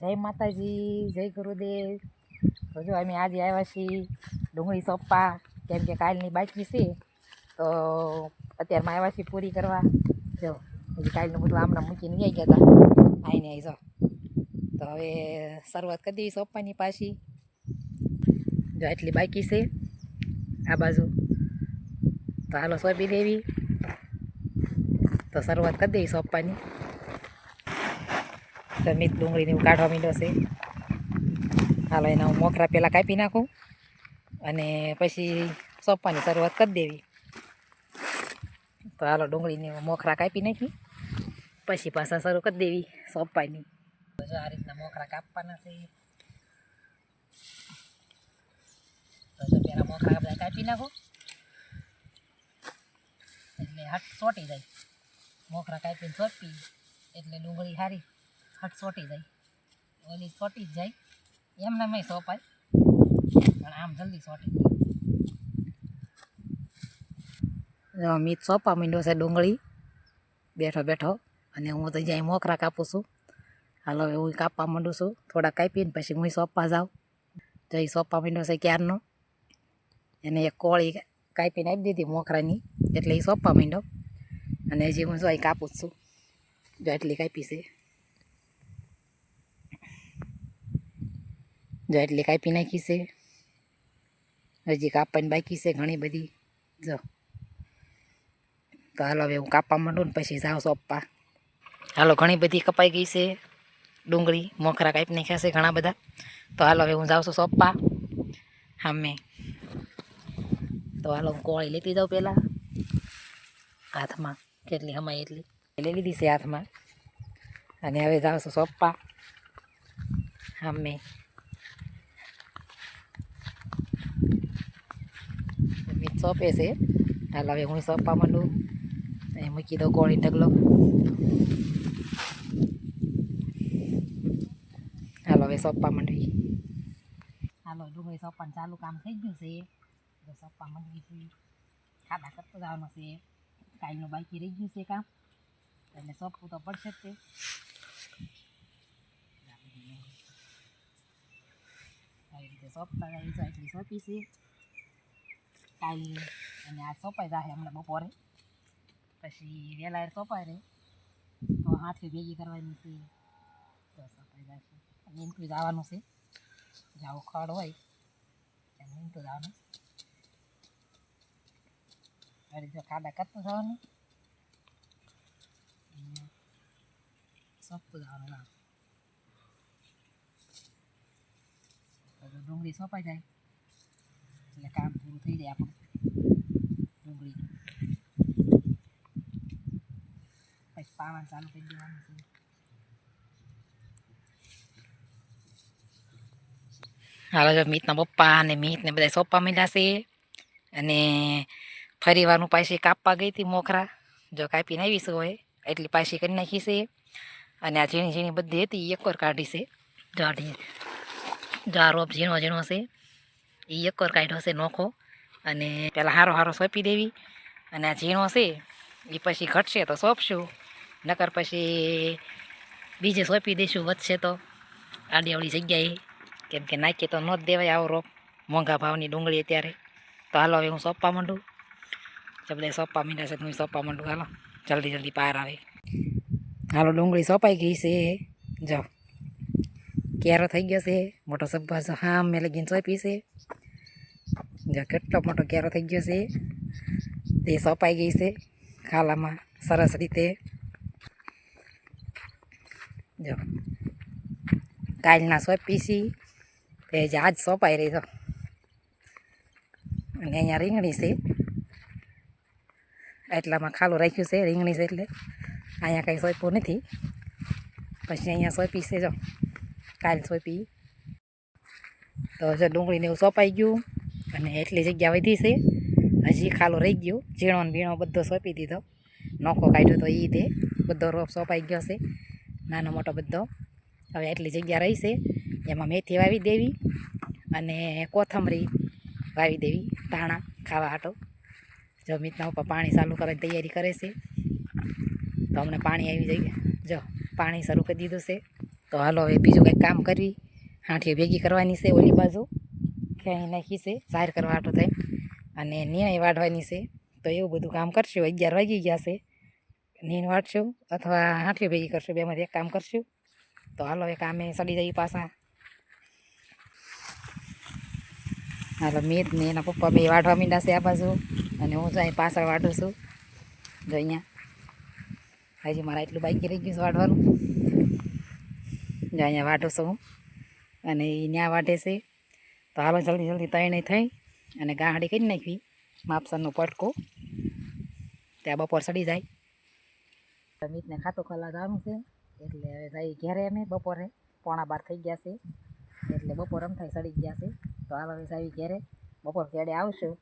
જય માતાજી, જય ગુરુદેવ. તો જો અમે આજે આવ્યા છીએ ડુંગળી સોંપવા, કેમ કે કાલની બાકી છે તો અત્યારમાં આવ્યા છીએ પૂરી કરવા. જો હજી કાલનું બધું આમના મૂકીને આવી ગયા હતા આવીને આવી જો. તો હવે શરૂઆત કરી દેવી સોંપવાની પાછી. જો એટલી બાકી છે આ બાજુ, તો હાલો સોંપી દેવી. તો શરૂઆત કરી દેવી સોંપવાની. તો મીત ડુંગળીને એવું કાઢવા માંડ્યો છે. હાલો એના હું મોખરા પહેલાં કાપી નાખું અને પછી સોંપવાની શરૂઆત કરી દેવી. તો હાલો ડુંગળીને મોખરા કાપી નાખી પછી પાછા શરૂ કરી દેવી સોંપવાની. જો આ રીતના મોખરા કાપવાના છે. તો જો પહેલાં મોખરા બધા કાપી નાખો એટલે હટ ચોંટી જાય. મોખરા કાપીને સોંપી એટલે ડુંગળી સારી હટ ચોંટી જાય. ઓલી ચોંટી જ જાય એમને મેં સોંપાય પણ આમ જલ્દી ચોંટી જાય. મીત સોંપવા માંડ્યો છે ડુંગળી બેઠો બેઠો, અને હું તો જ્યાં મોખરા કાપું છું. હાલો હું કાપવા માંડું છું. થોડા કાપીને પછી હું સોંપવા જાઉં. તો એ સોંપવા માંડ્યો છે ક્યારનો. એને એક કોળી કાપીને આપી દીધી મોખરાની એટલે એ સોંપવા માંડ્યો. અને હજી હું જો અહીં કાપું જ છું. જો એટલી કાપી છે. જો એટલી કાપી નાખી છે. હજી કાપવાની બાકી છે ઘણી બધી. જો તો હાલો હવે હું કાપવા માંડું ને પછી જાઉં સોંપવા. હાલો ઘણી બધી કપાઈ ગઈ છે ડુંગળી, મોખરા કાપી નાખ્યા છે ઘણા બધા. તો હાલો હવે હું જાઉં છું સોંપવા સામે. તો હાલો હું કોળી લેતી જાઉં પહેલાં હાથમાં, કેટલી હમાય એટલી લઈ લીધી છે હાથમાં. અને હવે જાઉં છું સોંપવા સામે. મીત સોંપે છે. હાલ હવે હું સોંપવા માંડું. અહીં મૂકી દઉં કોળી ઢગલો. હાલો હવે સોંપવા માંડવી. હાલો ડુંગળી સોંપવાનું ચાલુ કામ થઈ ગયું છે. તો સોંપવા માંડવી છે. ખાડા કરતો જવાનું છે. કાલનું બાકી રહી ગયું છે કામ એટલે સોંપવું તો પડશે જ તે. આવી રીતે સોંપતા જાય તો એટલી સોંપી છે કાલની. અને આ સોંપાઈ જાય હમણાં બપોરે. પછી વહેલા સોંપાય રહે તો હાથે ભેગી કરવાની છે. તો સોંપાઈ જશે. નીમતું જવાનું છે. જાવ ખડ હોય ત્યાં નીમતું જવાનું. આ રીતે ખાડા કરતું જવાનું સોંપતું જવાનું. ડુંગળી સોંપાઈ જાય એટલે કામ પૂરું થઈ જાય આપણું ડુંગળી. પછી પાવાનું ચાલુ કરી દેવાનું છે. હાલો જો મીતના પપ્પા અને મીતને બધા સોંપવા માંડ્યા છે. અને ફરીવાનું પાછી કાપવા ગઈ હતી મોખરા. જો કાપીને આવીશું હોય એટલી પાછી કરી નાખી છે. અને આ ઝીણી ઝીણી બધી હતી એ એકવાર કાઢી છે. જો આ રોપ ઝીણો ઝીણો છે એ એકવાર કાઢ્યો છે નોખો. અને પહેલાં હારો હારો સોંપી દેવી. અને આ ઝીણો છે એ પછી ઘટશે તો સોંપશું, નકર પછી બીજે સોંપી દઈશું વધશે તો આડીઅવળી જગ્યાએ. કેમ કે નાખીએ તો ન જ દેવાય આવો રોપ, મોંઘા ભાવની ડુંગળી અત્યારે. તો હાલો હવે હું સોંપવા માંડું. જો બધા સોંપવા માંડ્યા છે તો હું સોંપવા માંડું. હાલો જલ્દી જલ્દી પાર આવે. હાલો ડુંગળી સોંપાઈ ગઈ છે. જો કેરો થઈ ગયો છે મોટો સબ્બાસ. હા મેં લગીને સોંપી છે. જો કેટલો મોટો કેરો થઈ ગયો છે. તે સોંપાઈ ગઈ છે ખાલામાં સરસ રીતે. જો કાલના સોંપી છે તે જ આજ સોંપાઈ રહી. તો અને અહીંયા રીંગણી છે એટલામાં ખાલું રાખ્યું છે. રીંગણી છે એટલે અહીંયા કંઈ સોંપ્યું નથી. પછી અહીંયા સોંપી છે. જો કાલ સોંપી. તો જો ડુંગળીને એવું સોંપાઈ ગયું અને એટલી જગ્યા વધી છે. હજી ખાલું રહી ગયું. ઝીણો ને ભીણો બધો સોંપી દીધો. નોખો કાઢ્યો તો એ તે બધો રોપ સોંપાઈ ગયો છે નાનો મોટો બધો. હવે એટલી જગ્યા રહી છે એમાં મેથી વાવી દેવી અને કોથમરી વાવી દેવી ધાણા ખાવા હાટો. જો મીતના ઉપર પાણી ચાલુ કરવાની તૈયારી કરે છે. તો હમણાં પાણી આવી જાય. જો પાણી શરૂ કરી દીધું છે. તો તો હાલો હવે બીજું કંઈક કામ કરવી. હાંઠીઓ ભેગી કરવાની છે ઓલી બાજુ ક્યાંય નાખી છે જાહેર કરવા આટો થાય અને નીણ વાઢવાની છે. તો એવું બધું કામ કરશું. 11 વાગી ગયા છે. નીણ વાટશું અથવા હાંઠીઓ ભેગી કરશું, બેમાંથી એક કામ કરશું. તો હાલો એ કામે સડી જઈએ પાછા. હાલો મીત ને એના પપ્પા બે વાઢવા માંડ્યા છે આ બાજુ અને હું જાય પાછળ વાઢું છું. જો અહીંયા હજી મારા એટલું બાકી રહી ગયું છે વાઢવાનું. જો અહીંયા વાઢું છું હું અને એ ન્યા વાઢે છે. તો હાલો જલ્દી જલ્દી તૈણે થઈ અને ગાંહડી કરી નાખવી માપસરનો પટકો, ત્યાં બપોર સડી જાય. મીતને ખાતું ખલા જવાનું છે એટલે હવે જાય ઘેરે. અમે બપોરે 11:15 થઈ ગયા છે એટલે બપોર એમ થાય સડી ગયા છે. તો હાલ હવે જાય ઘેરે. બપોર કેડે આવશું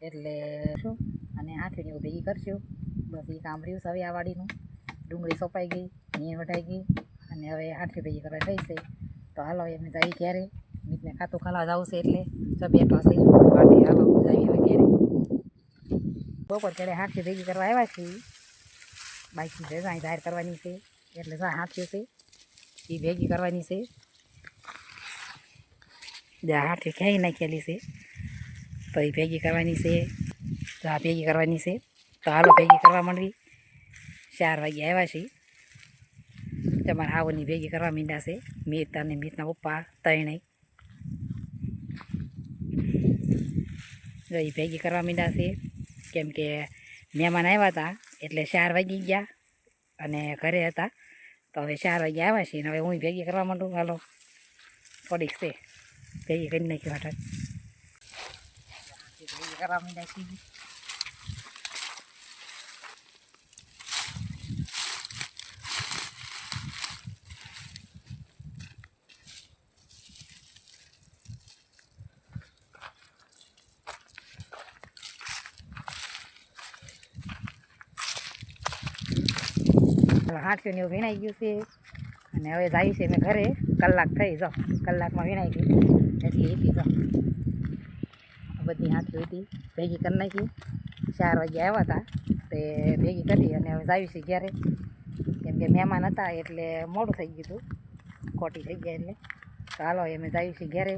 એટલે શું અને હાંઠીને એવું ભેગી કરશું. બસ એ કામ રહ્યું છે હવે આ વાડીનું. ડુંગળી સોંપાઈ ગઈ, નીણ વઢાઈ ગઈ અને હવે હાંઠી ભેગી કરવા થઈ છે. તો હાલો એમ જાય ઘેરે. મીતને ખાતું ખાલા જવું છે એટલે જો બેઠો છે વાડી. હાલો જાય હવે ઘેરે. બપોર કેડે હાંઠી ભેગી કરવા આવ્યા છીએ. બાકી છે અહીં જાહેર કરવાની છે એટલે જા હાંઠીઓ છે એ ભેગી કરવાની છે. જ્યાં હાંઠી ક્યાંય નાખેલી છે તો એ ભેગી કરવાની છે. જા ભેગી કરવાની છે. તો હાલો ભેગી કરવા માંડવી. 4 વાગે આવ્યા છીએ. તમારા હાવની ભેગી કરવા માંડ્યા છે મીત અને મીતના પપ્પા ત્રણેય. જો એ ભેગી કરવા માંડ્યા છે કેમ કે મહેમાન આવ્યા હતા એટલે 4 વાગી ગયા અને ઘરે હતા. તો હવે 4 વાગે આવ્યા છીએ. હવે હું ભેગી કરવા માંડું. હાલો થોડીક છે ભેગી કરી નાખી વાટક ભેગી કરવા માંડ્યા છીએ. હાંઠીઓ ને એવું વીણાઈ ગયું છે અને હવે જાય છે મેં ઘરે. કલાક થઈ જાઓ, કલાકમાં વીણાઈ ગઈ એટલી હતી. જાઓ બધી હાંઠીઓ હતી ભેગી કરી નાખી. 4 વાગે આવ્યા હતા તે ભેગી કરી અને હવે જાય છે ઘરે કેમ કે મહેમાન હતા એટલે મોડું થઈ ગયું હતું, ખોટી થઈ ગયા એટલે. તો હાલો અમે જાય છે ઘરે.